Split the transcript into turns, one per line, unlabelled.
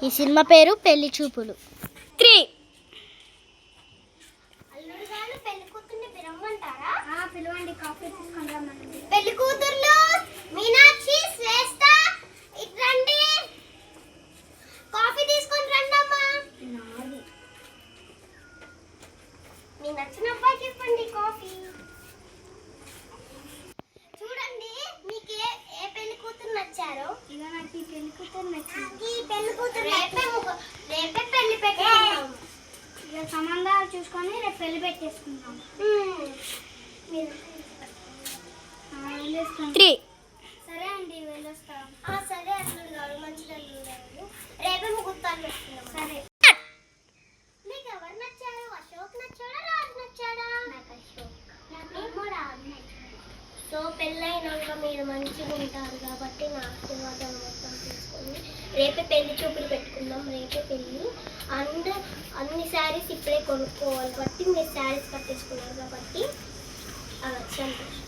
ఈ సినిమా పేరు పెళ్లి చూపులు. 3
పిలవండి, కాఫీ తీసుకొని రమ్మండి.
పెళ్లి కూతుర్లు మీనాక్షి, శ్రేష్ఠ ఇట్రండి, కాఫీ తీసుకొని రండి అమ్మా. మీ నచ్చిన అబ్బాయికి ఇవ్వండి కాఫీ. చూడండి మీకు ఏ పెళ్లి కూతురు నచ్చారో.
ఇక నాకు ఈ పెళ్లి కూతురు నచ్చింది.
ఈ పెళ్లి కూతురు రేపే పెళ్లి పెట్టేస్తాం.
ఇక సంబంధాలు చూసుకొని రేపు పెళ్లి పెట్టేసుకుందాం.
3
సరే అండి, వెళ్ళొస్తాం.
సరే అల్లుడు గారు, మంచిగా రేపే ముహూర్తాలు పెట్టుకుందాం.
సరే.
మీకు ఎవరు నచ్చారు? అశోక్ నచ్చాడా, రాజు నచ్చాడా?
నాకు అశోక్.
నాకేమో రాజు నచ్చాడు. సో పెళ్ళైనాక మీరు మంచిగా ఉంటారు కాబట్టి నా ఆశీర్వాదాలు మొత్తం తీసుకొని రేపే పెళ్లి చూపులు పెట్టుకుందాం. రేపే పెళ్ళి అండ్ అన్ని శారీస్ ఇప్పుడే కొనుక్కోవాలి కాబట్టి మీరు శారీస్ కట్టేసుకున్నారు కాబట్టి అది సంతోషం.